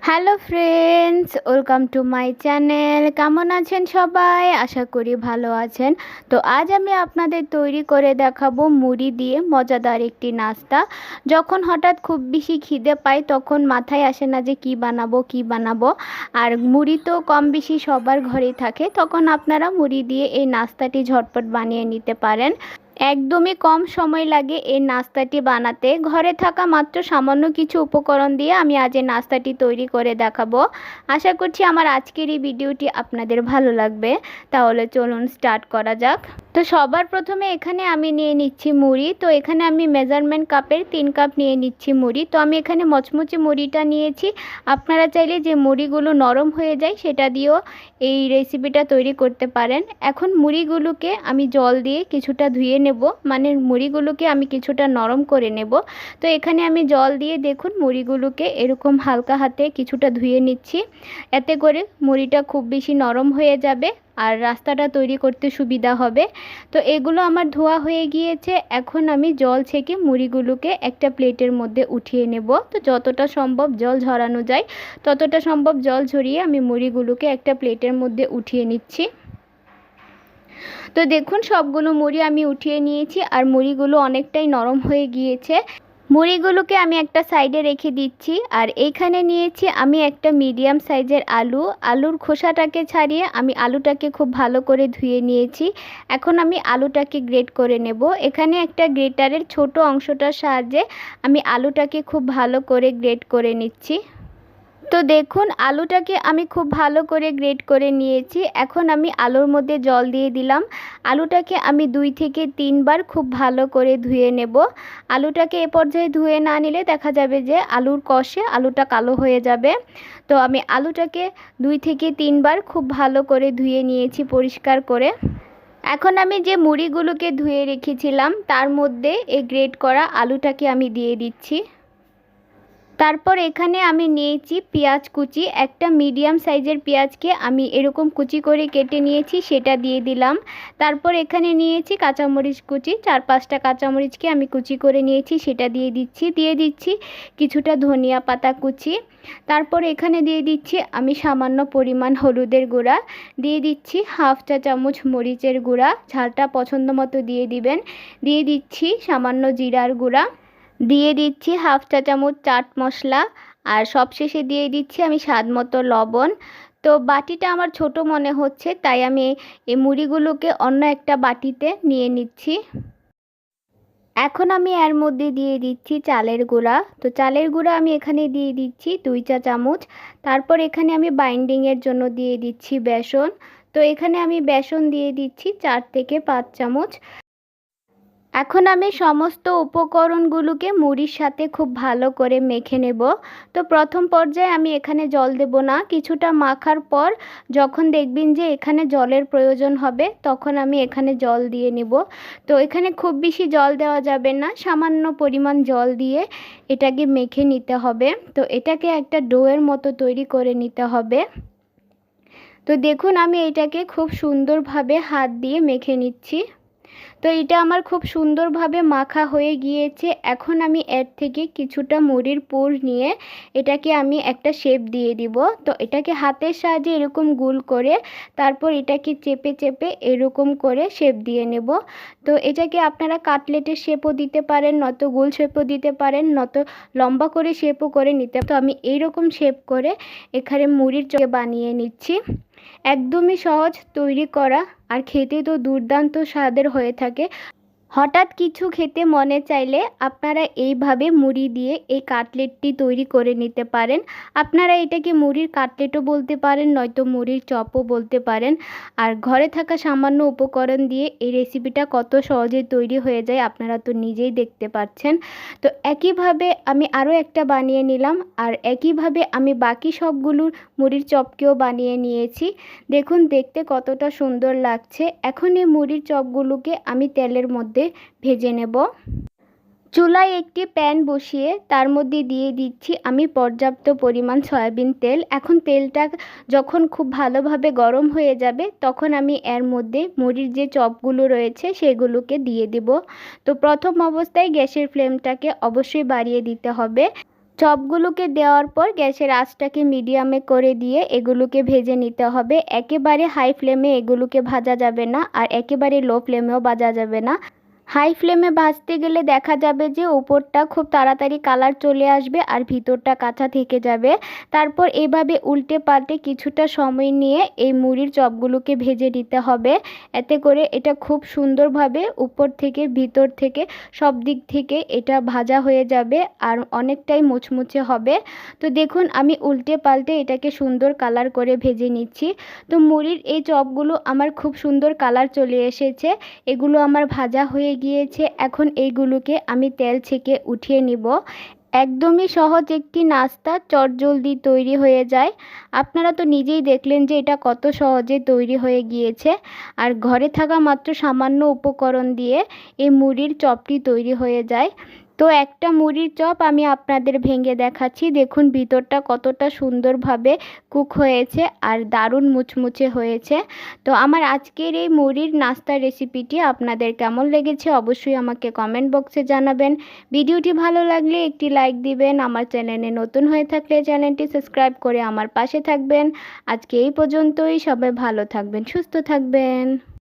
Hello friends, welcome to my channel. কেমন আছেন সবাই? আশা করি ভালো আছেন। তো আজ আমি আপনাদের তৈরি করে দেখাবো মুড়ি দিয়ে মজাদার একটি নাস্তা। যখন হঠাৎ খুব বেশি খিদে পাই তখন মাথায় আসে না যে কি বানাবো। আর মুড়ি তো কম বেশি সবার ঘরেই থাকে, তখন আপনারা মুড়ি দিয়ে এই নাস্তাটি ঝটপট বানিয়ে নিতে পারেন। একদমই কম সময় লাগে এই নাস্তাটি বানাতে। ঘরে থাকা মাত্র সামান্য কিছু উপকরণ দিয়ে আমি আজ এই নাস্তাটি তৈরি করে দেখাবো। আশা করছি আমার আজকের এই ভিডিওটি আপনাদের ভালো লাগবে। তাহলে চলুন স্টার্ট করা যাক। তো সবার প্রথমে এখানে আমি নিয়ে নিচ্ছি মুড়ি। তো এখানে আমি মেজারমেন্ট কাপের 3 কাপ নিয়ে নিচ্ছি মুড়ি। তো আমি এখানে মচমচে মুড়িটা নিয়েছি। আপনারা চাইলে যে মুড়িগুলো নরম হয়ে যায় সেটা দিয়েও এই রেসিপিটা তৈরি করতে পারেন। এখন মুড়িগুলোকে আমি জল দিয়ে কিছুটা ধুয়ে নেব, মানে মুড়িগুলোকে আমি কিছুটা নরম করে নেব। তো এখানে আমি জল দিয়ে দেখুন মুড়িগুলোকে এরকম হালকা হাতে কিছুটা ধুয়ে নিচ্ছি। এতে করে মুড়িটা খুব বেশি নরম হয়ে যাবে আর রাস্তাটা তৈরি করতে সুবিধা হবে। তো এগুলো আমার ধোয়া হয়ে গিয়েছে। এখন আমি জল ছেঁকে মুড়িগুলোকে একটা প্লেটের মধ্যে উঠিয়ে নেব। তো যতটা সম্ভব জল ঝরানো যায় ততটা সম্ভব জল ঝরিয়ে আমি মুড়িগুলোকে একটা প্লেটের মধ্যে উঠিয়ে নিচ্ছি। তো দেখুন সবগুলো মুড়ি আমি উঠিয়ে নিয়েছি আর মুড়িগুলো অনেকটাই নরম হয়ে গিয়েছে। মুড়িগুলোকে আমি একটা সাইডে রেখে দিচ্ছি। আর এইখানে নিয়েছি আমি একটা মিডিয়াম সাইজের আলুর খোসাটাকে ছাড়িয়ে আমি আলুটাকে খুব ভালো করে ধুয়ে নিয়েছি। এখন আমি আলুটাকে গ্রেট করে নেব। এখানে একটা গ্রেটারের ছোট অংশটার সাহায্যে আমি আলুটাকে খুব ভালো করে গ্রেট করে নিচ্ছি। তো দেখুন আলুটাকে আমি খুব ভালো করে গ্রেট করে নিয়েছি। এখন আমি আলুর মধ্যে জল দিয়ে দিলাম। আলুটাকে আমি 2 থেকে 3 বার খুব ভালো করে ধুয়ে নেব। আলুটাকে এ পর্যায়ে ধুয়ে না নিলে দেখা যাবে যে আলুর কষে আলুটা কালো হয়ে যাবে। তো আমি আলুটাকে 2 থেকে 3 বার খুব ভালো করে ধুয়ে নিয়েছি পরিষ্কার করে। এখন আমি যে মুড়িগুলোকে ধুয়ে রেখেছিলাম তার মধ্যে এই গ্রেট করা আলুটাকে আমি দিয়ে দিচ্ছি। তারপর এখানে আমি নিয়েছি পেঁয়াজ কুচি। একটা মিডিয়াম সাইজের পেঁয়াজকে আমি এরকম কুচি করে কেটে নিয়েছি, সেটা দিয়ে দিলাম। তারপর এখানে নিয়েছি কাঁচামরিচ কুচি, 4-5টা কাঁচামরিচকে আমি কুচি করে নিয়েছি, সেটা দিয়ে দিচ্ছি কিছুটা ধনিয়া পাতা কুচি। তারপর এখানে দিয়ে দিচ্ছি আমি সামান্য পরিমাণ হলুদের গুঁড়া, দিয়ে দিচ্ছি 1/2 চা চামচ মরিচের গুঁড়া, ঝালটা পছন্দ মতো দিয়ে দিবেন। দিয়ে দিচ্ছি সামান্য জিরার গুঁড়া, দিয়ে দিচ্ছি 1/2 চা চামচ চাট মশলা, আর সবশেষে দিয়ে দিচ্ছি আমি স্বাদ মতো লবণ। তো বাটিটা আমার ছোট মনে হচ্ছে তাই আমি এই মুড়িগুলোকে অন্য একটা বাটিতে নিয়ে নিচ্ছি। এখন আমি এর মধ্যে দিয়ে দিচ্ছি চালের গুঁড়া। তো চালের গুঁড়া আমি এখানে দিয়ে দিচ্ছি 2 চা চামচ। তারপর এখানে আমি বাইন্ডিংয়ের জন্য দিয়ে দিচ্ছি বেসন। তো এখানে আমি বেসন দিয়ে দিচ্ছি 4 থেকে 5 চামচ। এখন আমি সমস্ত উপকরণগুলোকে মুড়ির সাথে খুব ভালো করে মেখে নেব। তো প্রথম পর্যায়ে আমি এখানে জল দেব না। কিছুটা মাখার পর যখন দেখবেন যে এখানে জলের প্রয়োজন হবে তখন আমি এখানে জল দিয়ে নেব। তো এখানে খুব বেশি জল দেওয়া যাবে না, সামান্য পরিমাণ জল দিয়ে এটাকে মেখে নিতে হবে। তো এটাকে একটা ডোয়ের মতো তৈরি করে নিতে হবে। তো দেখুন আমি এটাকে খুব সুন্দরভাবে হাত দিয়ে মেখে নিচ্ছি। তো এটা আমার খুব সুন্দরভাবে মাখা হয়ে গিয়েছে। এখন আমি এর থেকে কিছুটা মুড়ির পুর নিয়ে এটাকে আমি একটা শেপ দিয়ে দিব। তো এটাকে হাতের সাহায্যে এরকম গোল করে তারপর এটাকে চেপে চেপে এরকম করে শেপ দিয়ে নেব। তো এটাকে আপনারা কাটলেটের শেপও দিতে পারেন, নয়তো গোল শেপও দিতে পারেন, নয়তো লম্বা করে শেপও করে নিতে। তো আমি এইরকম শেপ করে এখানে মুড়ির চকে বানিয়ে নিচ্ছি। একদমই সহজ তৈরি করা আর খেতে তো দুর্দান্ত স্বাদের হয়ে থাকে। হঠাৎ কিছু খেতে মনে চাইলে আপনারা এইভাবে মুড়ি দিয়ে এই কাটলেটটি তৈরি করে নিতে পারেন। আপনারা এটাকে মুড়ির কাটলেটও বলতে পারেন, নয়তো মুড়ির চপও বলতে পারেন। আর ঘরে থাকা সামান্য উপকরণ দিয়ে এই রেসিপিটা কত সহজে তৈরি হয়ে যায় আপনারা তো নিজেই দেখতে পাচ্ছেন। তো একইভাবে আমি আরও একটা বানিয়ে নিলাম আর একইভাবে আমি বাকি সবগুলোর মুড়ির চপকেও বানিয়ে নিয়েছি। দেখুন দেখতে কতটা সুন্দর লাগছে। এখন এই মুড়ির চপগুলোকে আমি তেলের মধ্যে ভেজে নেব। চুলায় একটি প্যান বসিয়ে তার মধ্যে দিয়ে দিচ্ছি আমি পর্যাপ্ত পরিমাণ সয়াবিন তেল। এখন তেলটা যখন খুব ভালোভাবে গরম হয়ে যাবে তখন আমি এর মধ্যে মুড়ির যে চপগুলো রয়েছে সেগুলোকে দিয়ে দেব। তো প্রথম অবস্থায় গ্যাসের ফ্লেমটাকে অবশ্যই বাড়িয়ে দিতে হবে। চপগুলোকে দেওয়ার পর গ্যাসের আঁচটাকে মিডিয়ামে করে দিয়ে এগুলোকে ভেজে নিতে হবে। একেবারে হাই ফ্লেমে এগুলোকে ভাজা যাবে না, আর একেবারে লো ফ্লেমেও ভাজা যাবে না। হাই ফ্লেমে ভাজতে গেলে দেখা যাবে যে উপরটা খুব তাড়াতাড়ি কালার চলে আসবে আর ভিতরটা কাঁচা থেকে যাবে। তারপর এভাবে উল্টে পাল্টে কিছুটা সময় নিয়ে এই মুড়ির চপগুলোকে ভেজে নিতে হবে। এতে করে এটা খুব সুন্দরভাবে উপর থেকে ভিতর থেকে সব দিক থেকে এটা ভাজা হয়ে যাবে আর অনেকটাই মুচমুচে হবে। তো দেখুন আমি উল্টে পাল্টে এটাকে সুন্দর কালার করে ভেজে নিচ্ছি। তো মুড়ির এই চপগুলো আমার খুব সুন্দর কালার চলে এসেছে, এগুলো আমার ভাজা হয়ে গিয়েছে। এখন এইগুলোকে আমি তেল ছেঁকে উঠিয়ে নিব। একদমই সহজ একটি নাস্তা, চটজলদি তৈরি হয়ে যায়। আপনারা তো নিজেই দেখলেন যে এটা কত সহজে তৈরি হয়ে গিয়েছে, আর ঘরে থাকা মাত্র সামান্য উপকরণ দিয়ে এই মুড়ির চপটি তৈরি হয়ে যায়। তো একটা মুড়ির চপ আমি আপনাদের ভেঙে দেখাচ্ছি। দেখুন ভিতরটা কতটা সুন্দরভাবে কুক হয়েছে আর দারুণ মুচমুচে হয়েছে। তো আমার আজকের এই মুড়ির নাস্তার রেসিপিটি আপনাদের কেমন লেগেছে অবশ্যই আমাকে কমেন্ট বক্সে জানাবেন। ভিডিওটি ভালো লাগলে একটি লাইক দিবেন। আমার চ্যানেলে নতুন হয়ে থাকলে চ্যানেলটি সাবস্ক্রাইব করে আমার পাশে থাকবেন। আজকে এই পর্যন্তই। সবাই ভালো থাকবেন, সুস্থ থাকবেন।